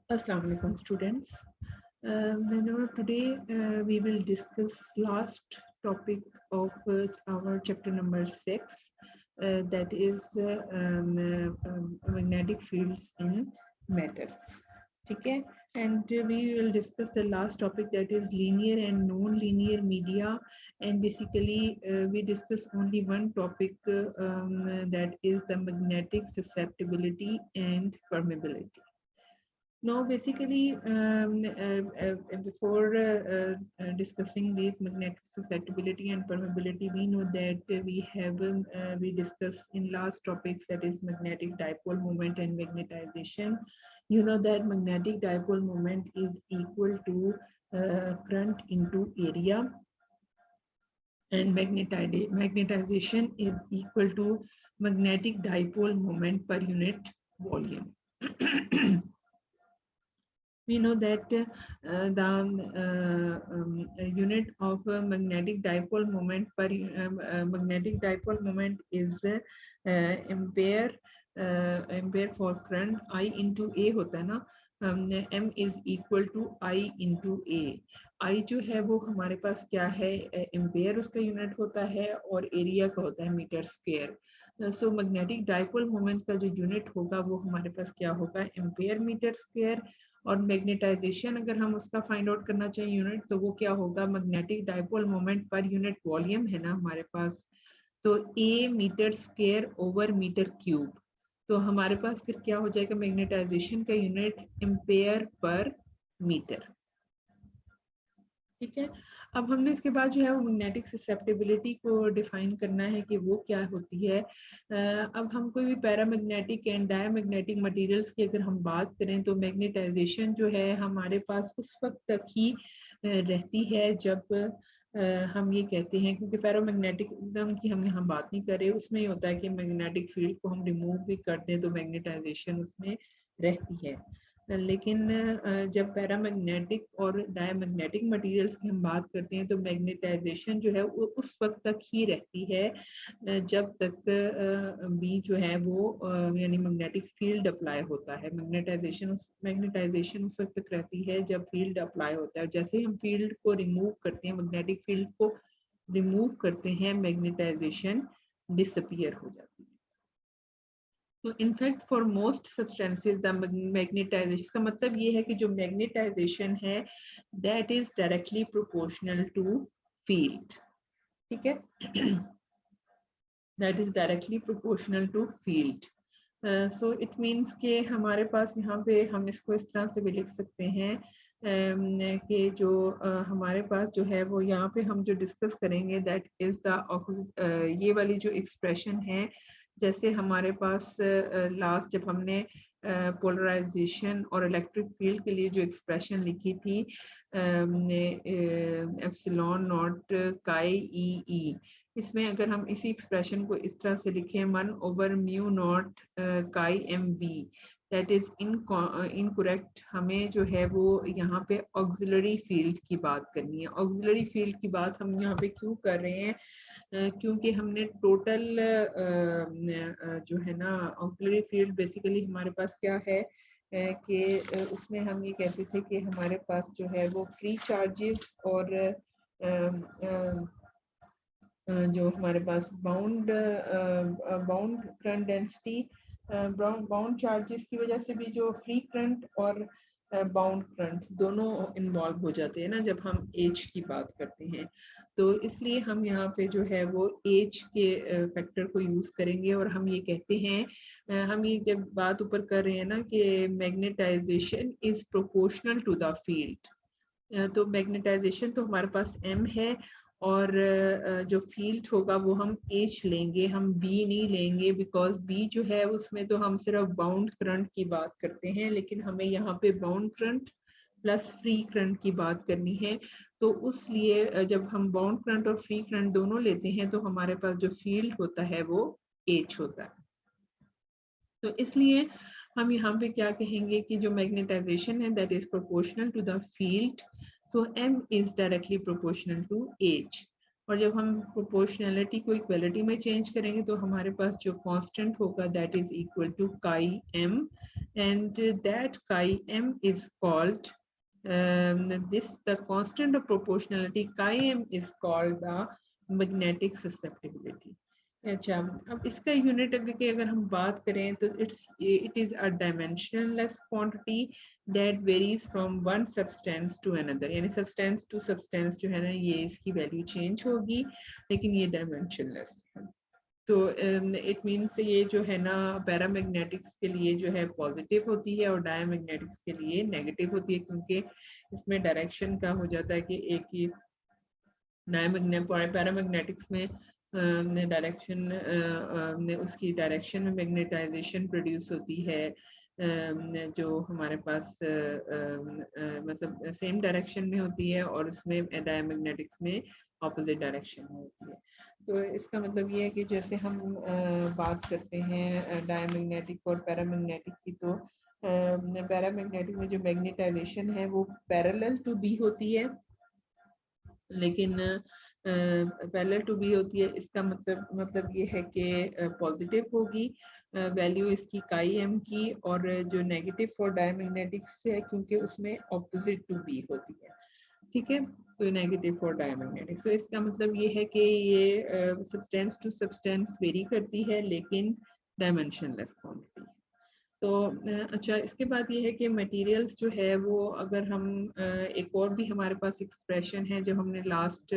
Assalamu alaikum students. Today we will discuss last topic of our chapter number 6, that is magnetic fields in matter. Okay, and we will discuss the last topic, that is linear and non-linear media, and basically we discuss only one topic, that is the magnetic susceptibility and permeability. Now, basically, before discussing these magnetic susceptibility and permeability, we know that we discussed in last topics, that is magnetic dipole moment and magnetization. You know that magnetic dipole moment is equal to current into area, and magnetization is equal to magnetic dipole moment per unit volume. We know that the unit of magnetic dipole moment per magnetic dipole moment is ampere. Ampere for current I into A होता है ना, m is equal to I into A. I जो है वो हमारे पास क्या है, एम्पेयर उसका यूनिट होता है और एरिया का होता है metre square. So magnetic dipole moment का जो यूनिट होगा वो हमारे पास क्या होगा, एम्पेयर मीटर स्क्वायर. और मैग्नेटाइजेशन अगर हम उसका फाइंड आउट करना चाहें यूनिट, तो वो क्या होगा, magnetic dipole moment per unit volume है ना हमारे पास, तो A metre square over metre cube. तो हमारे पास फिर क्या हो जाएगा, मैग्नेटाइजेशन का यूनिट एम्पेयर पर मीटर. ठीक है. अब हमने इसके बाद जो है वो मैग्नेटिक ससेप्टिबिलिटी को डिफाइन करना है कि वो क्या होती है. अब हम कोई भी पैरामैग्नेटिक एंड डायमैग्नेटिक मटेरियल्स की अगर हम बात करें, तो मैग्नेटाइजेशन जो है हमारे पास उस वक्त तक ही रहती है जब हम ये कहते हैं, क्योंकि फेरोमैग्नेटिज्म की हम यहाँ बात नहीं कर रहे, उसमें ये होता है कि मैग्नेटिक फील्ड को हम रिमूव भी कर दें तो मैग्नेटाइजेशन उसमें रहती है. लेकिन जब पैरामैग्नेटिक और डायमैग्नेटिक मटेरियल्स की हम बात करते हैं, तो मैग्नेटाइजेशन जो है वो उस वक्त तक ही रहती है जब तक बी जो है वो यानी मैग्नेटिक फील्ड अप्लाई होता है. मैग्नेटाइजेशन उस वक्त तक रहती है जब फील्ड अप्लाई होता है. जैसे हम फील्ड को रिमूव करते हैं, मैग्नेटिक फील्ड को रिमूव करते हैं, मैग्नेटाइजेशन डिसअपियर हो जाती है. तो in fact for most substances the magnetisation, इसका मतलब ये है कि जो मैग्नेटाइजेशन है that is directly proportional to field. ठीक है, that is directly proportional to field. So it means के हमारे पास यहाँ पे हम इसको इस तरह से भी लिख सकते हैं कि जो हमारे पास जो है वो यहाँ पे हम जो डिस्कस करेंगे दैट इज द ये वाली जो एक्सप्रेशन है, जैसे हमारे पास लास्ट जब हमने पोलराइजेशन और इलेक्ट्रिक फील्ड के लिए जो एक्सप्रेशन लिखी थी, एप्सिलॉन नॉट काई ई, इसमें अगर हम इसी एक्सप्रेशन को इस तरह से लिखें 1/μ0 काई M B, that is incorrect. हमें जो है वो यहाँ पे ऑक्सिलरी फील्ड की बात करनी है. ऑक्सिलरी फील्ड की बात हम यहाँ पे क्यों कर रहे हैं, क्योंकि हमने टोटल जो है ना ऑक्सिलरी फील्ड बेसिकली हमारे पास क्या है कि उसमें हम ये कहते थे कि हमारे पास जो है वो फ्री चार्जेस और जो हमारे पास bound current density, bound charges की वजह से भी जो फ्री करंट और बाउंड करंट दोनों इन्वॉल्व हो जाते हैं ना जब हम एज की बात करते हैं. तो इसलिए हम यहाँ पे जो है वो एज के फैक्टर को यूज करेंगे और हम ये कहते हैं, हम ये जब बात ऊपर कर रहे हैं ना कि magnetisation is proportional to the field, तो मैग्नेटाइजेशन तो हमारे पास m है और जो फील्ड होगा वो हम एच लेंगे, हम बी नहीं लेंगे, बिकॉज बी जो है उसमें तो हम सिर्फ बाउंड करंट की बात करते हैं, लेकिन हमें यहाँ पे bound current plus free current की बात करनी है. तो उसलिए जब हम बाउंड करंट और फ्री करंट दोनों लेते हैं तो हमारे पास जो फील्ड होता है वो एच होता है. तो इसलिए हम यहाँ पे क्या कहेंगे कि जो मैग्नेटाइजेशन है that is proportional to the field, so m is directly proportional to h. और जब हम प्रोपोर्शनलिटी को इक्वलिटी में चेंज करेंगे तो हमारे पास जो कांस्टेंट होगा दैट इज इक्वल टू काई m, and that chi m is called the constant of proportionality chi m is called the magnetic susceptibility. अच्छा, अब इसका यूनिट अगर हम बात करें तो it is a dimensionless quantity that varies from one substance to another, यानी substance to substance जो है ना ये इसकी वैल्यू चेंज होगी, लेकिन ये dimensionless है। तो इट मीन्स ये जो है ना पैरामैग्नेटिक्स के लिए जो है पॉजिटिव होती है और डायमैग्नेटिक्स के लिए नेगेटिव होती है, क्योंकि इसमें डायरेक्शन का हो जाता है कि एक ही पैरामैग्नेटिक्स में डायरेक्शन उसकी डायरेक्शन में मैग्नेटाइजेशन प्रोड्यूस होती है जो हमारे पास मतलब सेम डायरेक्शन में होती है, और उसमें डायमैग्नेटिक्स में ऑपोजिट डायरेक्शन में होती है। तो इसका मतलब ये है कि जैसे हम बात करते हैं डायमैग्नेटिक और पैरामैग्नेटिक की, तो पैरामैग्नेटिक में जो मैग्नेटाइजेशन है वो पैरेलल टू बी होती है, लेकिन पैरेलल टू बी होती है, इसका मतलब ये है कि पॉजिटिव होगी वैल्यू इसकी काई एम की, और जो नेगेटिव फॉर डायमैग्नेटिक्स है क्योंकि उसमें ऑपोजिट टू बी होती है, ठीक है, तो नेगेटिव फॉर डायमैग्नेटिक्स। तो इसका मतलब ये है कि ये सब्सटेंस टू सब्सटेंस वेरी करती है लेकिन डायमेंशनलेस क्वांटिटी। तो अच्छा, इसके बाद ये है कि मटेरियल्स जो है वो अगर हम एक और भी हमारे पास एक्सप्रेशन है, जब हमने लास्ट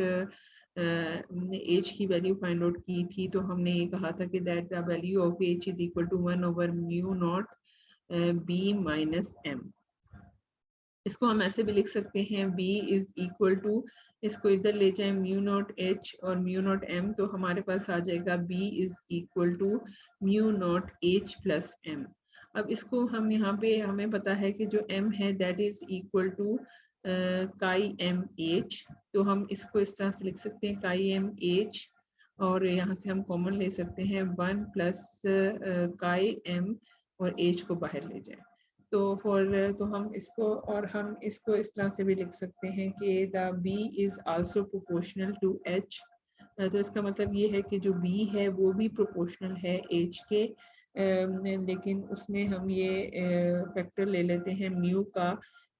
एच की वैल्यू फाइंड आउट की थी तो हमने ये कहा था कि that the value of H is equal to 1/μ0 b minus m। इसको हम ऐसे भी लिख सकते हैं b इज इक्वल टू, इसको इधर ले जाए μ0 h और μ0 m, तो हमारे पास आ जाएगा b is equal to μ0 h plus m। अब इसको हम यहाँ पे हमें पता है कि जो m है that is equal to chi M H, तो हम इसको इस तरह से लिख सकते हैं काई एम एच, और यहाँ से हम कॉमन ले सकते हैं 1 प्लस काई एम और एच को बाहर ले जाए, तो हम इसको इस तरह से भी लिख सकते हैं कि the b is also proportional to h। तो इसका मतलब ये है कि जो b है वो भी प्रोपोर्शनल है h के, लेकिन उसमें हम ये फैक्टर ले लेते हैं म्यू का,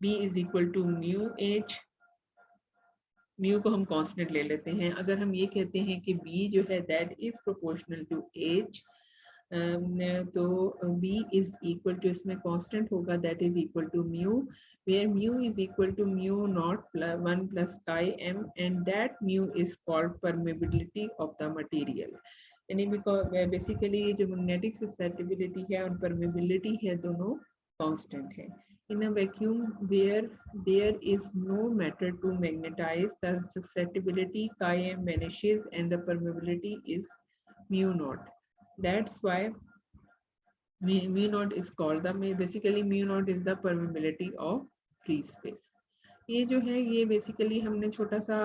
b is equal to mu h, mu को हम कांस्टेंट ले लेते हैं। अगर हम ये कहते हैं कि b जो है that is proportional to h, तो b इज इक्वल टू, इसमें कांस्टेंट होगा that is equal to mu, where mu is equal to mu naught 1 plus chi M, and that mu is called permeability of the material. यानी basically जो magnetic susceptibility है और permeability है दोनों constant है। In a vacuum where there is no matter to magnetize, the susceptibility chi m vanishes and the permeability is mu naught. That's why mu naught is called basically mu naught is the permeability of free space. ये जो है ये basically हमने छोटा सा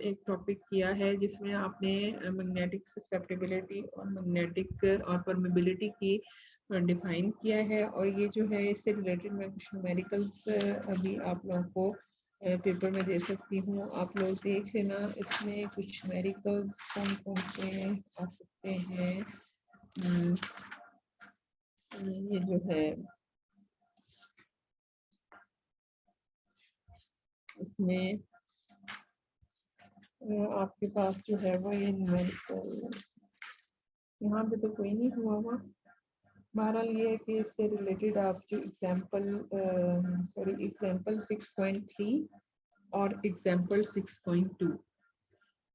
एक topic किया है जिसमें आपने मैग्नेटिक ससेप्टिबिलिटी और मैग्नेटिक और परमेबिलिटी की डिफाइन किया है, और ये जो है इससे रिलेटेड मैं कुछ न्यूमेरिकल्स अभी आप लोगों को पेपर में दे सकती हूँ, आप लोग देख लेना। इसमें कुछ न्यूमेरिकल्स कौन कौन से आ सकते हैं, ये जो है इसमें आपके पास जो है वो ये न्यूमेरिकल यहाँ पे तो कोई नहीं हुआ हुआ। बहरहाल ये है कि इससे रिलेटेड आप जो एग्जाम्पल 6.3 और एग्जाम्पल 6.2,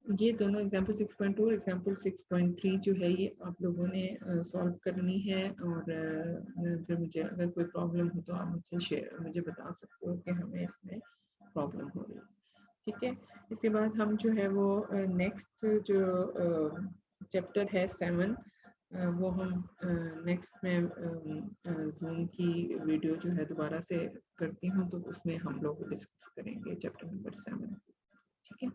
ये दोनों एग्जाम्पल 6.2 और एग्जाम्पल 6.3 जो है ये आप लोगों ने सॉल्व करनी है, और फिर मुझे अगर कोई प्रॉब्लम हो तो आप मुझे बता सकते हो कि हमें इसमें प्रॉब्लम हो रही है, ठीक है। इसके बाद हम जो है वो नेक्स्ट जो चैप्टर है 7, वो हम नेक्स्ट में जूम की वीडियो जो है दोबारा से करती हूँ, तो उसमें हम लोग डिस्कस करेंगे चैप्टर नंबर 7, ठीक है।